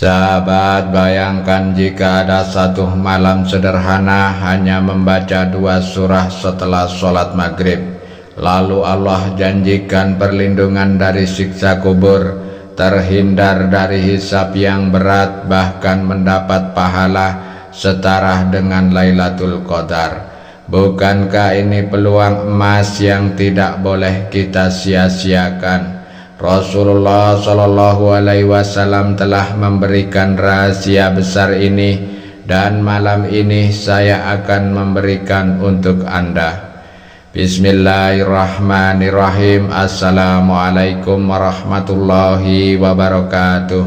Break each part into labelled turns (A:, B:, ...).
A: Sahabat, bayangkan jika ada satu malam sederhana hanya membaca 2 surah setelah sholat maghrib. Lalu Allah janjikan perlindungan dari siksa kubur, terhindar dari hisab yang berat, bahkan mendapat pahala setara dengan Lailatul Qadar. Bukankah ini peluang emas yang tidak boleh kita sia-siakan? Rasulullah Shallallahu Alaihi Wasallam telah memberikan rahasia besar ini, dan malam ini saya akan memberikan untuk Anda. Bismillahirrahmanirrahim. Assalamualaikum warahmatullahi wabarakatuh.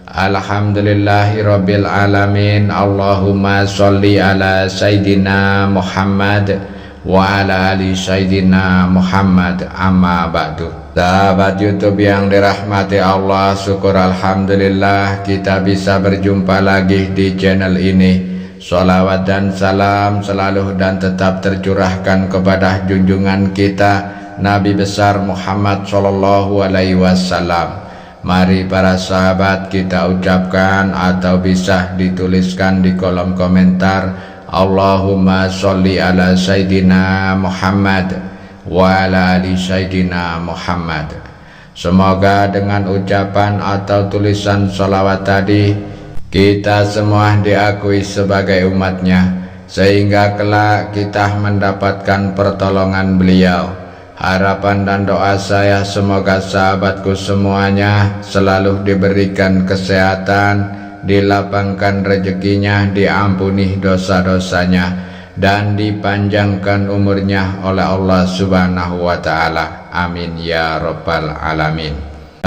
A: Alhamdulillahirabbil alamin. Allahumma sholli ala Sayyidina Muhammad wa ala ali Sayyidina Muhammad, amma ba'du. Sahabat YouTube yang dirahmati Allah, syukur alhamdulillah kita bisa berjumpa lagi di channel ini. Sholawat dan salam selalu dan tetap tercurahkan kepada junjungan kita Nabi besar Muhammad Shallallahu Alaihi Wasallam. Mari para sahabat kita ucapkan atau bisa dituliskan di kolom komentar, Allahumma sholli ala Sayyidina Muhammad wa ala ali Sayyidina Muhammad. Semoga dengan ucapan atau tulisan sholawat tadi kita semua diakui sebagai umatnya, sehingga kelak kita mendapatkan pertolongan beliau. Harapan dan doa saya semoga sahabatku semuanya selalu diberikan kesehatan, dilapangkan rezekinya, diampuni dosa-dosanya, dan dipanjangkan umurnya oleh Allah Subhanahu wa Ta'ala. Amin ya Rabbal Alamin.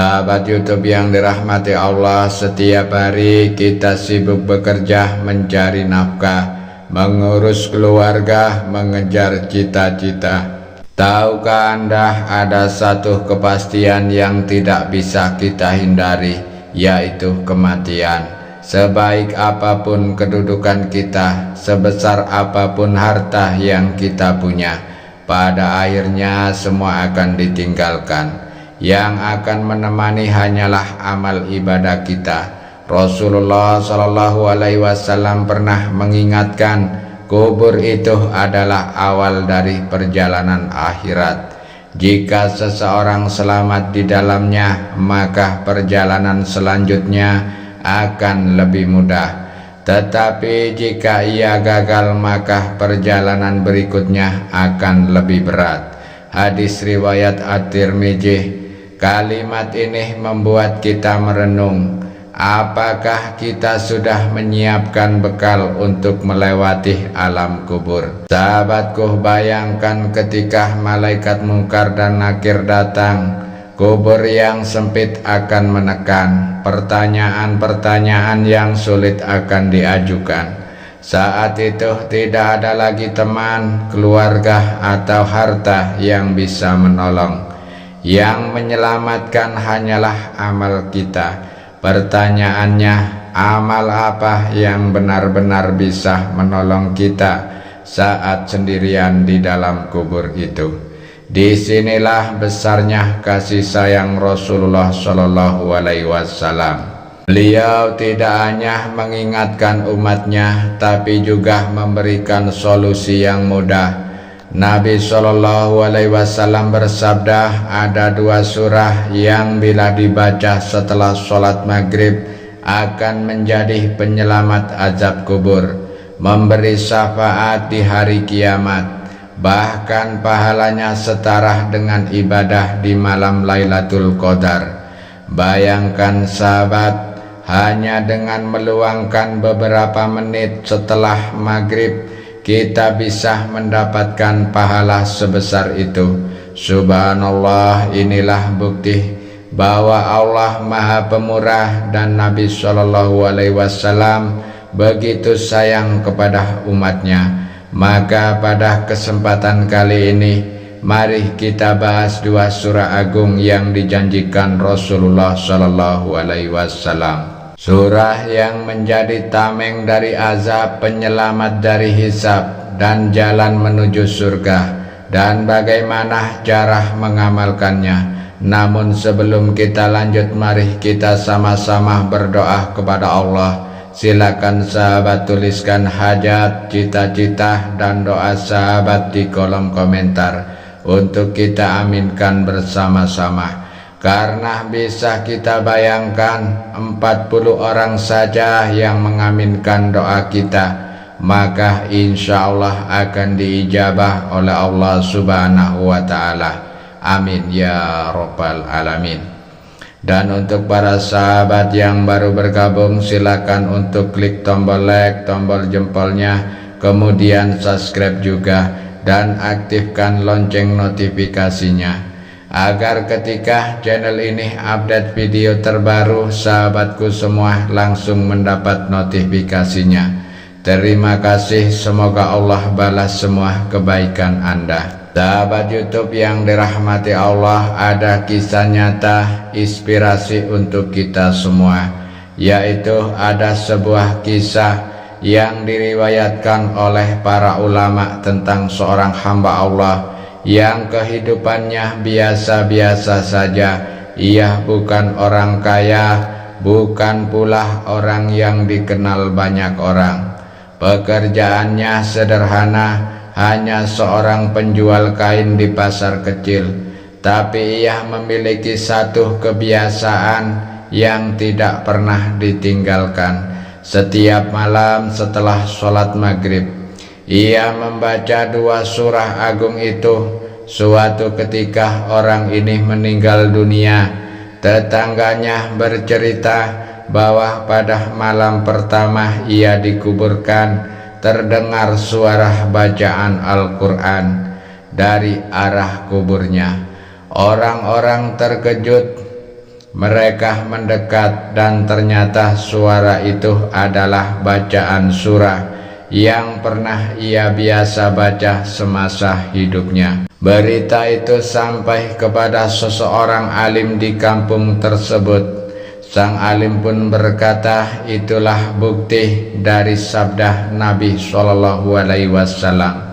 A: Sahabat YouTube yang dirahmati Allah, setiap hari kita sibuk bekerja mencari nafkah, mengurus keluarga, mengejar cita-cita. Tahukah Anda ada satu kepastian yang tidak bisa kita hindari, yaitu kematian. Sebaik apapun kedudukan kita, sebesar apapun harta yang kita punya, pada akhirnya semua akan ditinggalkan. Yang akan menemani hanyalah amal ibadah kita. Rasulullah Shallallahu Alaihi Wasallam pernah mengingatkan, kubur itu adalah awal dari perjalanan akhirat. Jika seseorang selamat di dalamnya, maka perjalanan selanjutnya akan lebih mudah. Tetapi jika ia gagal, maka perjalanan berikutnya akan lebih berat. Hadis riwayat At-Tirmidzi. Kalimat ini membuat kita merenung, apakah kita sudah menyiapkan bekal untuk melewati alam kubur? Sahabatku, bayangkan ketika malaikat Munkar dan Nakir datang, kubur yang sempit akan menekan, pertanyaan-pertanyaan yang sulit akan diajukan. Saat itu tidak ada lagi teman, keluarga, atau harta yang bisa menolong. Yang menyelamatkan hanyalah amal kita. Pertanyaannya, amal apa yang benar-benar bisa menolong kita saat sendirian di dalam kubur itu? Disinilah besarnya kasih sayang Rasulullah Shallallahu Alaihi Wasallam. Beliau tidak hanya mengingatkan umatnya, tapi juga memberikan solusi yang mudah. Nabi Shallallahu Alaihi Wasallam bersabda, ada 2 surah yang bila dibaca setelah sholat maghrib akan menjadi penyelamat azab kubur, memberi syafaat di hari kiamat, bahkan pahalanya setara dengan ibadah di malam Lailatul Qadar. Bayangkan sahabat, hanya dengan meluangkan beberapa menit setelah maghrib kita bisa mendapatkan pahala sebesar itu. Subhanallah, inilah bukti bahwa Allah Maha Pemurah dan Nabi Shallallahu Alaihi Wasallam begitu sayang kepada umatnya. Maka pada kesempatan kali ini, mari kita bahas 2 surah agung yang dijanjikan Rasulullah Shallallahu Alaihi Wasallam. Surah yang menjadi tameng dari azab, penyelamat dari hisab, dan jalan menuju surga, dan bagaimana cara mengamalkannya. Namun sebelum kita lanjut, mari kita sama-sama berdoa kepada Allah. Silakan sahabat tuliskan hajat, cita-cita, dan doa sahabat di kolom komentar untuk kita aminkan bersama-sama. Karena bisa kita bayangkan 40 orang saja yang mengaminkan doa kita, maka insya Allah akan diijabah oleh Allah Subhanahu wa Ta'ala. Amin ya Rabbal Alamin. Dan untuk para sahabat yang baru bergabung, silakan untuk klik tombol like, tombol jempolnya, kemudian subscribe juga, dan aktifkan lonceng notifikasinya, agar ketika channel ini update video terbaru, sahabatku semua langsung mendapat notifikasinya. Terima kasih, semoga Allah balas semua kebaikan Anda. Sahabat YouTube yang dirahmati Allah, ada kisah nyata inspirasi untuk kita semua, yaitu ada sebuah kisah yang diriwayatkan oleh para ulama tentang seorang hamba Allah yang kehidupannya biasa-biasa saja. Ia bukan orang kaya, bukan pula orang yang dikenal banyak orang. Pekerjaannya sederhana, hanya seorang penjual kain di pasar kecil. Tapi ia memiliki satu kebiasaan yang tidak pernah ditinggalkan. Setiap malam setelah sholat maghrib, ia membaca 2 surah agung itu. Suatu ketika orang ini meninggal dunia. Tetangganya bercerita bahwa pada malam pertama ia dikuburkan, terdengar suara bacaan Al-Quran dari arah kuburnya. Orang-orang terkejut. Mereka mendekat dan ternyata suara itu adalah bacaan surah yang pernah ia biasa baca semasa hidupnya. Berita itu sampai kepada seseorang alim di kampung tersebut. Sang alim pun berkata, itulah bukti dari sabda Nabi SAW.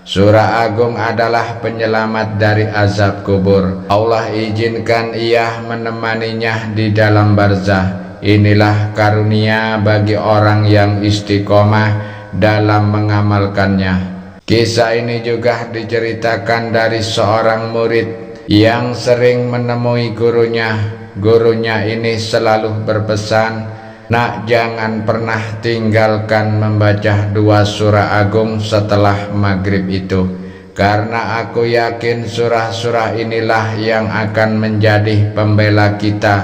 A: Surah Agung adalah penyelamat dari azab kubur. Allah izinkan ia menemaninya di dalam barzah. Inilah karunia bagi orang yang istiqomah dalam mengamalkannya. Kisah ini juga diceritakan dari seorang murid yang sering menemui gurunya. Gurunya ini selalu berpesan, nak, jangan pernah tinggalkan membaca 2 surah agung setelah maghrib itu, karena aku yakin surah-surah inilah yang akan menjadi pembela kita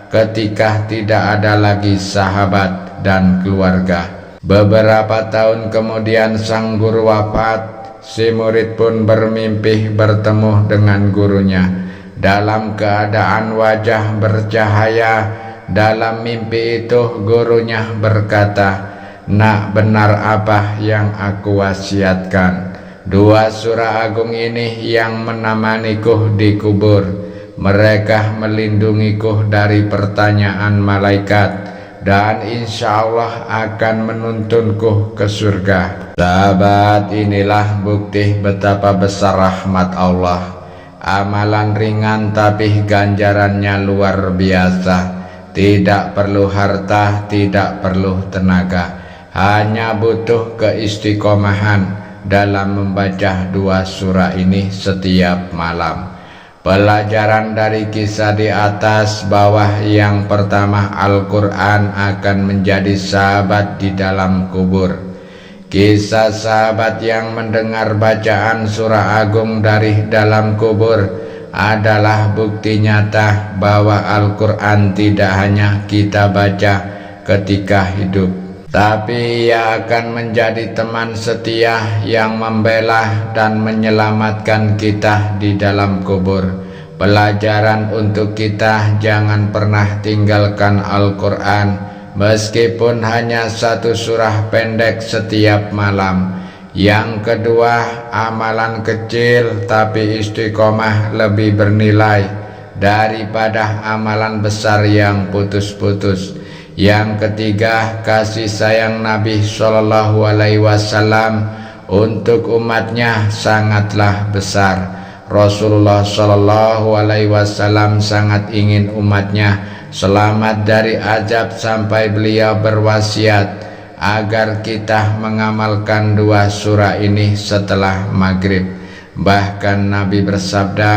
A: ketika tidak ada lagi sahabat dan keluarga. Beberapa tahun kemudian sang guru wafat. Si murid pun bermimpi bertemu dengan gurunya dalam keadaan wajah bercahaya. Dalam mimpi itu gurunya berkata, nak, benar apa yang aku wasiatkan. 2 surah agung ini yang menemaniku di kubur. Mereka melindungiku dari pertanyaan malaikat, dan insya Allah akan menuntunku ke surga. Sahabat, inilah bukti betapa besar rahmat Allah. Amalan ringan tapi ganjarannya luar biasa. Tidak perlu harta, tidak perlu tenaga, hanya butuh keistiqomahan dalam membaca 2 surah ini setiap malam. Pelajaran dari kisah di atas bahwa yang pertama, Al-Quran akan menjadi sahabat di dalam kubur. Kisah sahabat yang mendengar bacaan surah agung dari dalam kubur adalah bukti nyata bahwa Al-Quran tidak hanya kita baca ketika hidup, tapi ia akan menjadi teman setia yang membela dan menyelamatkan kita di dalam kubur. Pelajaran untuk kita, jangan pernah tinggalkan Al-Quran meskipun hanya 1 surah pendek setiap malam. Yang kedua, amalan kecil tapi istiqomah lebih bernilai daripada amalan besar yang putus-putus. Yang ketiga, kasih sayang Nabi SAW untuk umatnya sangatlah besar. Rasulullah Shallallahu Alaihi Wasallam sangat ingin umatnya selamat dari azab sampai beliau berwasiat agar kita mengamalkan dua surah ini setelah maghrib. Bahkan Nabi bersabda,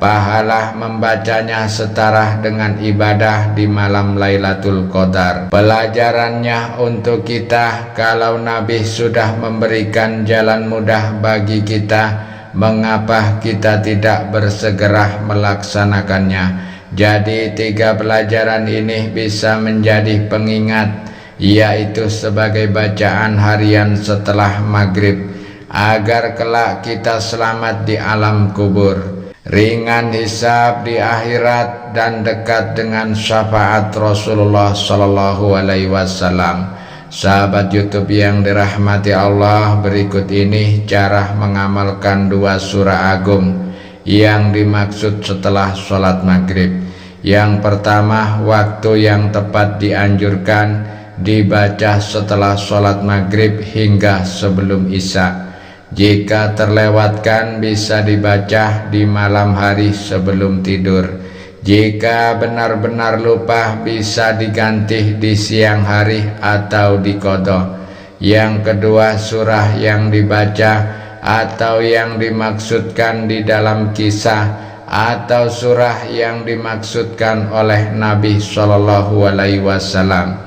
A: pahala membacanya setara dengan ibadah di malam Lailatul Qadar. Pelajarannya untuk kita, kalau Nabi sudah memberikan jalan mudah bagi kita, mengapa kita tidak bersegera melaksanakannya? Jadi 3 pelajaran ini bisa menjadi pengingat, yaitu sebagai bacaan harian setelah maghrib, agar kelak kita selamat di alam kubur, ringan hisab di akhirat, dan dekat dengan syafaat Rasulullah Sallallahu Alaihi Wasallam. Sahabat YouTube yang dirahmati Allah, berikut ini cara mengamalkan 2 surah agung yang dimaksud setelah sholat maghrib. Yang pertama, waktu yang tepat dianjurkan dibaca setelah sholat maghrib hingga sebelum isya. Jika terlewatkan, bisa dibaca di malam hari sebelum tidur. Jika benar-benar lupa, bisa diganti di siang hari atau di qadha. Yang kedua, surah yang dibaca atau yang dimaksudkan di dalam kisah atau surah yang dimaksudkan oleh Nabi Shallallahu Alaihi Wasallam.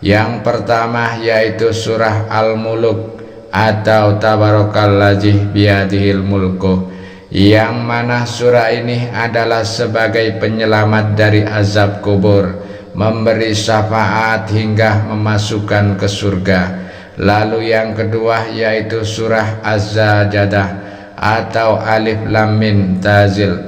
A: Yang pertama yaitu surah Al-Mulk atau Tabarakalladzi biyadihil mulku, yang mana surah ini adalah sebagai penyelamat dari azab kubur, memberi syafaat hingga memasukkan ke surga. Lalu yang kedua yaitu surah Az-Sajadah atau Alif Lam Mim Tanzil.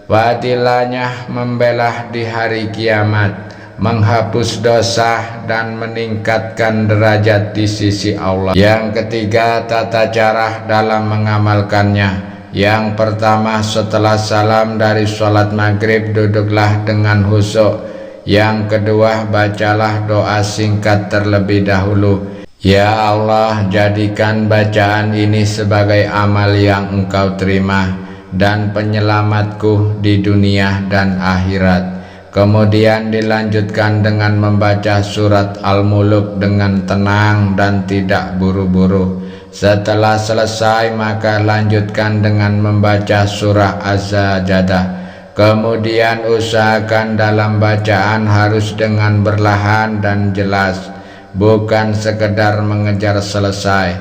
A: Fadilahnya membelah di hari kiamat, menghapus dosa dan meningkatkan derajat di sisi Allah. Yang ketiga, tata cara dalam mengamalkannya. Yang pertama, setelah salam dari sholat maghrib, duduklah dengan khusyuk. Yang kedua, bacalah doa singkat terlebih dahulu. Ya Allah, jadikan bacaan ini sebagai amal yang Engkau terima dan penyelamatku di dunia dan akhirat. Kemudian dilanjutkan dengan membaca surat Al-Mulk dengan tenang dan tidak buru-buru. Setelah selesai, maka lanjutkan dengan membaca surah Az-Sajadah. Kemudian usahakan dalam bacaan harus dengan perlahan dan jelas, bukan sekedar mengejar selesai.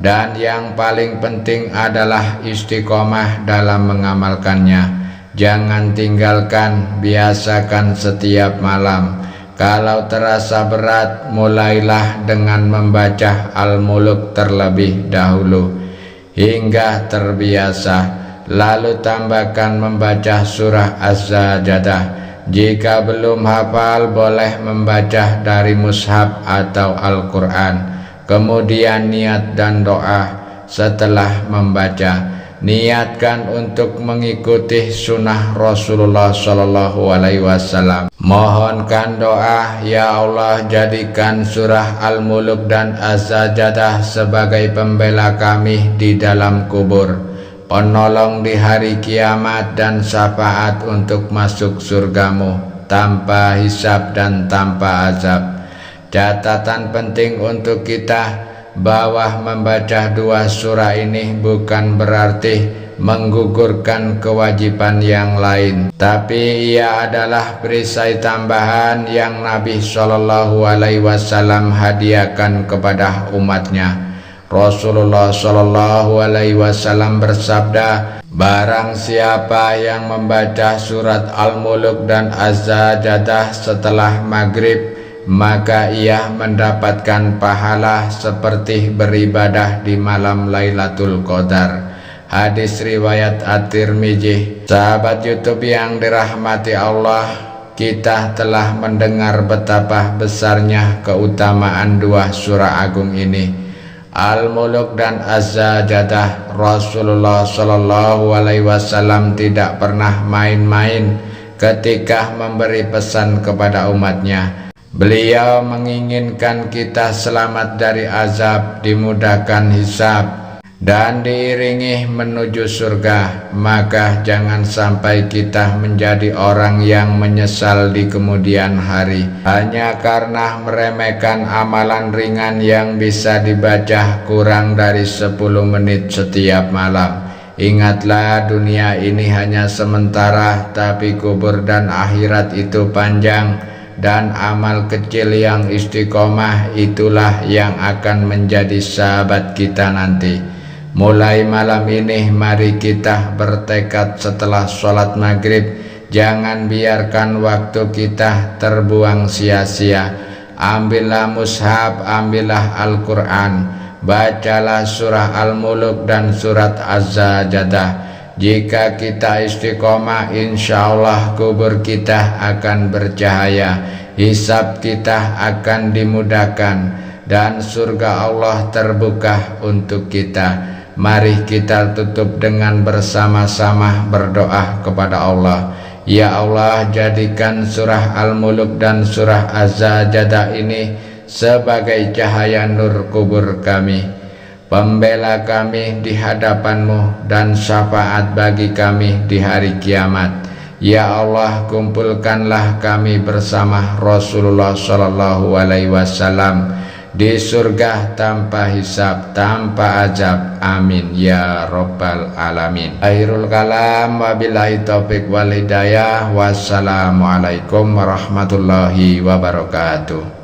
A: Dan yang paling penting adalah istiqomah dalam mengamalkannya. Jangan tinggalkan, biasakan setiap malam. Kalau terasa berat, mulailah dengan membaca Al-Mulk terlebih dahulu hingga terbiasa. Lalu tambahkan membaca surah Az-Sajadah. Jika belum hafal, boleh membaca dari mushaf atau Al-Quran. Kemudian niat dan doa setelah membaca. Niatkan untuk mengikuti sunnah Rasulullah Shallallahu Alaihi Wasallam. Mohonkan doa, ya Allah, jadikan surah Al-Mulk dan Az-Sajadah sebagai pembela kami di dalam kubur, penolong di hari kiamat, dan syafaat untuk masuk surgamu tanpa hisab dan tanpa azab. Catatan penting untuk kita, bahwa membaca 2 surah ini bukan berarti menggugurkan kewajiban yang lain, tapi ia adalah perisai tambahan yang Nabi Shallallahu Alaihi Wasallam hadiahkan kepada umatnya. Rasulullah Shallallahu Alaihi Wasallam bersabda, barang siapa yang membaca surat Al-Mulk dan Az-Sajadah setelah maghrib, maka ia mendapatkan pahala seperti beribadah di malam Lailatul Qadar. Hadis riwayat At-Tirmidzi. Sahabat YouTube yang dirahmati Allah, kita telah mendengar betapa besarnya keutamaan 2 surah agung ini, Al-Mulk dan Az-Sajadah. Rasulullah Shallallahu Alaihi Wasallam tidak pernah main-main ketika memberi pesan kepada umatnya. Beliau menginginkan kita selamat dari azab, dimudahkan hisab, dan diiringi menuju surga, maka jangan sampai kita menjadi orang yang menyesal di kemudian hari hanya karena meremehkan amalan ringan yang bisa dibaca kurang dari 10 menit setiap malam. Ingatlah, dunia ini hanya sementara, tapi kubur dan akhirat itu panjang, dan amal kecil yang istiqomah itulah yang akan menjadi sahabat kita nanti. Mulai malam ini mari kita bertekad setelah sholat maghrib, jangan biarkan waktu kita terbuang sia-sia. Ambillah mushaf, ambillah Al-Quran, bacalah surah Al-Muluk dan surat Az-Sajadah. Jika kita istiqomah, insya Allah kubur kita akan bercahaya, hisab kita akan dimudahkan, dan surga Allah terbuka untuk kita. Mari kita tutup dengan bersama-sama berdoa kepada Allah. Ya Allah, jadikan surah Al-Muluk dan surah Az-Sajadah ini sebagai cahaya nur kubur kami, pembela kami di hadapan-Mu, dan syafaat bagi kami di hari kiamat. Ya Allah, kumpulkanlah kami bersama Rasulullah SAW di surga tanpa hisab, tanpa azab. Amin ya rabbal alamin. Akhirul kalam, wabillahi taufiq wal hidayah. Wassalamualaikum warahmatullahi wabarakatuh.